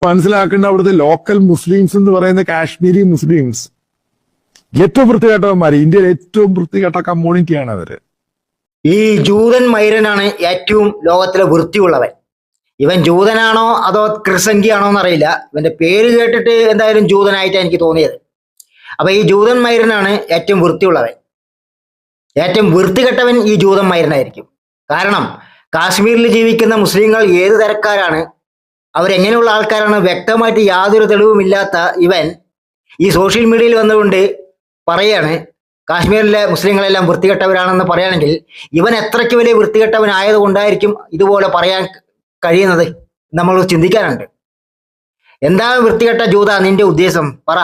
മനസ്സിലാക്കേണ്ട അവിടുത്തെ local Muslims എന്ന് പറയുന്ന കാശ്മീരി മുസ്ലിംസ് ഏറ്റവും വൃത്തികെട്ടവന്മാർ. ഇന്ത്യയിലെ ഏറ്റവും വൃത്തികെട്ട കമ്മ്യൂണിറ്റിയാണ് അവര്. ഈ ജൂതൻ മൈരനാണ് ഏറ്റവും ലോകത്തിലെ വൃത്തിയുള്ളവൻ. ഇവൻ ജൂതനാണോ അതോ ക്രിസംഖിയാണോ എന്നറിയില്ല. ഇവന്റെ പേര് കേട്ടിട്ട് എന്തായാലും ജൂതനായിട്ടാണ് എനിക്ക് തോന്നിയത്. അപ്പൊ ഈ ജൂതൻ മൈരനാണ് ഏറ്റവും വൃത്തിയുള്ളവൻ. ഏറ്റവും വൃത്തികെട്ടവൻ ഈ ജൂതൻ മൈരനായിരിക്കും. കാരണം കാശ്മീരിൽ ജീവിക്കുന്ന മുസ്ലിങ്ങൾ ഏത് തരക്കാരാണ്, അവരെങ്ങനെയുള്ള ആൾക്കാരാണ് വ്യക്തമായിട്ട് യാതൊരു തെളിവുമില്ലാത്ത ഇവൻ ഈ സോഷ്യൽ മീഡിയയിൽ വന്നുകൊണ്ട് പറയാണ് കാശ്മീരിലെ മുസ്ലിങ്ങളെല്ലാം വൃത്തികെട്ടവരാണെന്ന് പറയുകയാണെങ്കിൽ ഇവൻ എത്രയ്ക്ക് വലിയ വൃത്തികെട്ടവനായത് കൊണ്ടായിരിക്കും ഇതുപോലെ പറയാൻ കഴിയുന്നത് നമ്മൾ ചിന്തിക്കാനുണ്ട്. എന്താണ് വൃത്തികെട്ട ജൂത നിന്റെ ഉദ്ദേശം? പറ.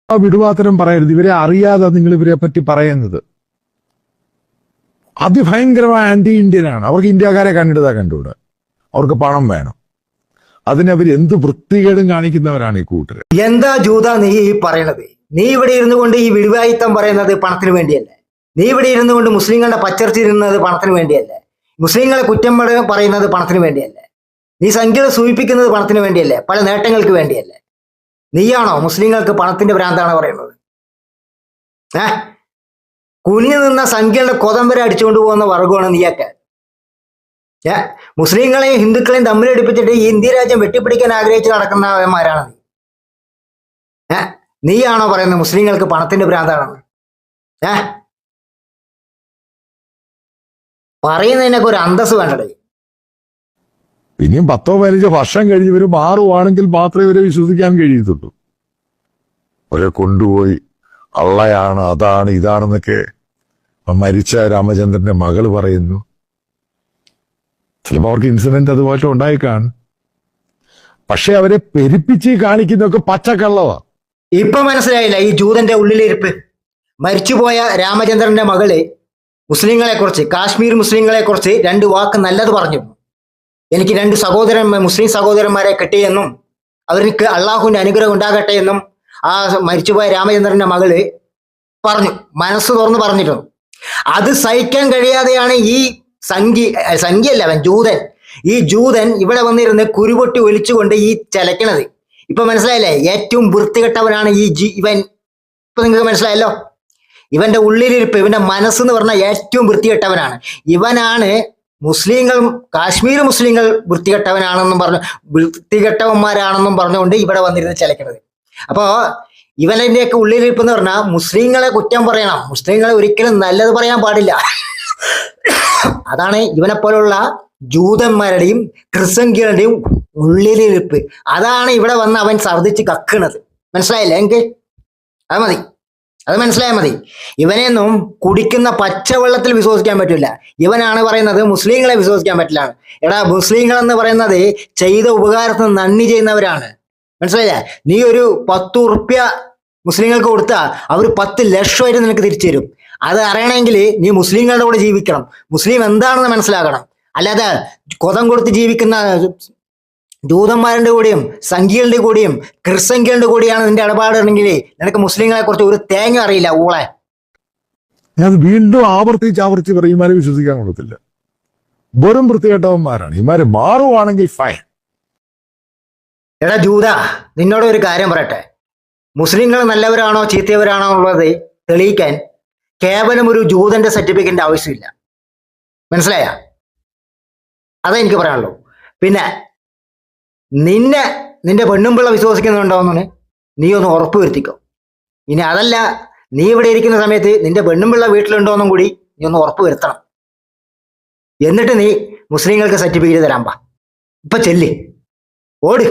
വിടുവാത്തരം പറയരുത്. ഇവരെ അറിയാതെ നിങ്ങൾ ഇവരെ പറ്റി പറയുന്നത് അതിഭയങ്കരമായ ആന്റി ഇന്ത്യനാണ്. അവർക്ക് ഇന്ത്യക്കാരെ കണ്ടിടതാ. അവർക്ക് പണം വേണം. അതിനവർ എന്ത് വൃത്തികേടും കാണിക്കുന്നവരാണ് ഈ കൂട്ടര്. എന്താ ജൂത നീ ഈ പറയണത്? നീ ഇവിടെ ഇരുന്നു കൊണ്ട് ഈ വിടുവായിത്തം പറയുന്നത് പണത്തിന് വേണ്ടിയല്ലേ? നീ ഇവിടെ ഇരുന്നു കൊണ്ട് മുസ്ലിങ്ങളുടെ പച്ചർച്ചിരുന്നത് പണത്തിന് വേണ്ടിയല്ലേ? മുസ്ലിങ്ങളെ കുറ്റം പറയുന്നത് പണത്തിന് വേണ്ടിയല്ലേ? നീ സംഖ്യകൾ സൂചിപ്പിക്കുന്നത് പണത്തിന് വേണ്ടിയല്ലേ? പല നേട്ടങ്ങൾക്ക് വേണ്ടിയല്ലേ? നീയാണോ മുസ്ലിങ്ങൾക്ക് പണത്തിന്റെ ഭ്രാന്താണ് പറയുന്നത്? കുനിഞ്ഞു നിന്ന സംഖ്യകളുടെ കൊതമ്പര അടിച്ചുകൊണ്ട് പോകുന്ന വർഗമാണ് നീയൊക്കെ. മുസ്ലിങ്ങളെയും ഹിന്ദുക്കളെയും തമ്മിലടിപ്പിച്ചിട്ട് ഈ ഇന്ത്യ രാജ്യം വെട്ടിപ്പിടിക്കാൻ ആഗ്രഹിച്ച് നടക്കുന്നവന്മാരാണ് നീ. നീയാണോ പറയുന്നത് മുസ്ലിങ്ങൾക്ക് പണത്തിന്റെ ഭ്രാന്താണെന്ന്? പറയുന്നതിനൊക്കെ ഒരു അന്തസ് വേണ്ടടേ. ഇനിയും 10-15 വർഷം കഴിഞ്ഞ് ഇവര് മാറുവാണെങ്കിൽ മാത്രമേ ഇവരെ വിശ്വസിക്കാൻ കഴിയത്തുള്ളൂ. അവരെ കൊണ്ടുപോയി അള്ളയാണ് അതാണ് ഇതാണെന്നൊക്കെ മരിച്ച രാമചന്ദ്രന്റെ മകള് പറയുന്നു. ചിലപ്പോൾ അവർക്ക് ഇൻസിഡന്റ് അതുപോലെ ഉണ്ടായിക്കാണ്. പക്ഷെ അവരെ പെരുപ്പിച്ച് കാണിക്കുന്നതൊക്കെ പച്ചക്കള്ളവാ. ഇപ്പൊ മനസ്സിലായില്ല ഈ ജൂതന്റെ ഉള്ളിലിരിപ്പ്. മരിച്ചുപോയ രാമചന്ദ്രന്റെ മകള് മുസ്ലിങ്ങളെ കുറിച്ച്, കാശ്മീർ മുസ്ലിങ്ങളെ കുറിച്ച് 2 വാക്ക് നല്ലത് പറഞ്ഞു. എനിക്ക് 2 മുസ്ലിം സഹോദരന്മാരെ കിട്ടിയെന്നും അവർക്ക് അള്ളാഹുവിന്റെ അനുഗ്രഹം ഉണ്ടാകട്ടെ എന്നും ആ മരിച്ചുപോയ രാമചന്ദ്രന്റെ മകള് പറഞ്ഞു, മനസ്സ് തുറന്ന് പറഞ്ഞിട്ടുണ്ട്. അത് സഹിക്കാൻ കഴിയാതെയാണ് ഈ സംഖ്യയല്ല അവൻ ജൂതൻ. ഈ ജൂതൻ ഇവിടെ വന്നിരുന്ന് കുരുപൊട്ടി ഒലിച്ചുകൊണ്ട് ഈ ചലക്കണത്. ഇപ്പൊ മനസ്സിലായില്ലേ? ഏറ്റവും വൃത്തികെട്ടവനാണ് ഇവൻ. ഇപ്പൊ നിങ്ങൾക്ക് മനസ്സിലായല്ലോ? ഇവന്റെ ഉള്ളിലിരിപ്പ്, ഇവന്റെ മനസ്സെന്ന് പറഞ്ഞാൽ ഏറ്റവും വൃത്തികെട്ടവനാണ്. ഇവനാണ് മുസ്ലിങ്ങൾ, കാശ്മീർ മുസ്ലിങ്ങൾ വൃത്തികെട്ടവനാണെന്നും പറഞ്ഞു, വൃത്തികെട്ടവന്മാരാണെന്നും പറഞ്ഞുകൊണ്ട് ഇവിടെ വന്നിരുന്ന് ചലക്കണത്. അപ്പോ ഇവനെയൊക്കെ ഉള്ളിലിരിപ്പ് എന്ന് പറഞ്ഞാൽ മുസ്ലിങ്ങളെ കുറ്റം പറയണം, മുസ്ലിങ്ങളെ ഒരിക്കലും നല്ലത് പറയാൻ പാടില്ല. അതാണ് ഇവനെപ്പോലുള്ള ജൂതന്മാരുടെയും ക്രിസ്ത്യന്മാരുടെയും ഉള്ളിലിരിപ്പ്. അതാണ് ഇവിടെ വന്ന് അവൻ ഛർദ്ദിച്ച് കക്കണത്. മനസ്സിലായില്ലേ എനിക്ക്? അത് മനസ്സിലായാൽ മതി. ഇവനെയൊന്നും കുടിക്കുന്ന പച്ചവെള്ളത്തിൽ വിശ്വസിക്കാൻ പറ്റില്ല. ഇവനാണ് പറയുന്നത് മുസ്ലിങ്ങളെ വിശ്വസിക്കാൻ പറ്റില്ല. എടാ, മുസ്ലിങ്ങൾ എന്ന് പറയുന്നത് ചെയ്ത ഉപകാരത്തിന് നന്ദി ചെയ്യുന്നവരാണ്. മനസ്സിലായില്ലേ? നീ ഒരു 10 ഉറുപ്യ മുസ്ലിങ്ങൾക്ക് കൊടുത്താൽ അവർ 10 ലക്ഷമായിട്ട് നിനക്ക് തിരിച്ചു തരും. അത് അറിയണമെങ്കിൽ നീ മുസ്ലിങ്ങളുടെ കൂടെ ജീവിക്കണം, മുസ്ലിം എന്താണെന്ന് മനസ്സിലാക്കണം. അല്ലാതെ കൊതം കൊടുത്ത് ജീവിക്കുന്ന ജൂതന്മാരുടെ കൂടെയും സംഖ്യകളുടെ കൂടെയും ക്രിസ്ത്യങ്ങളുടെ കൂടെയാണ് നിന്റെ ഇടപാടുണ്ടെങ്കിൽ നിനക്ക് മുസ്ലിങ്ങളെ കുറിച്ച് ഒരു തേങ്ങ അറിയില്ല ഊളെ. ഞാൻ വീണ്ടും ആവർത്തിച്ച് പറയും, ഇമാരെ വിശ്വസിക്കാൻ കൊള്ളത്തില്ല. വെറും വൃത്തികെട്ടവന്മാരാണ് ഇമാര്. മാറുവാണെങ്കിൽ ഫൈൻ. എടാ ജൂത, നിന്നോട് ഒരു കാര്യം പറയട്ടെ. മുസ്ലിങ്ങൾ നല്ലവരാണോ ചീത്തയവരാണോ എന്നുള്ളത് തെളിയിക്കാൻ കേവലം ഒരു ജൂതന്റെ സർട്ടിഫിക്കറ്റിന്റെ ആവശ്യമില്ല. മനസ്സിലായ? അതേ എനിക്ക് പറയാനുള്ളൂ. പിന്നെ നിന്റെ പെണ്ണുമ്പിള്ള വിശ്വസിക്കുന്നുണ്ടോന്ന് നീ ഒന്ന് ഉറപ്പ് വരുത്തിക്കോ. ഇനി അതല്ല, നീ ഇവിടെ ഇരിക്കുന്ന സമയത്ത് നിന്റെ പെണ്ണുമ്പിള്ള വീട്ടിലുണ്ടോന്നും കൂടി നീ ഒന്ന് ഉറപ്പ് വരുത്തണം. എന്നിട്ട് നീ മുസ്ലിങ്ങൾക്ക് സർട്ടിഫിക്കറ്റ് തരാൻ പാ. ഇപ്പൊ ചെല്ല്, ഓട്.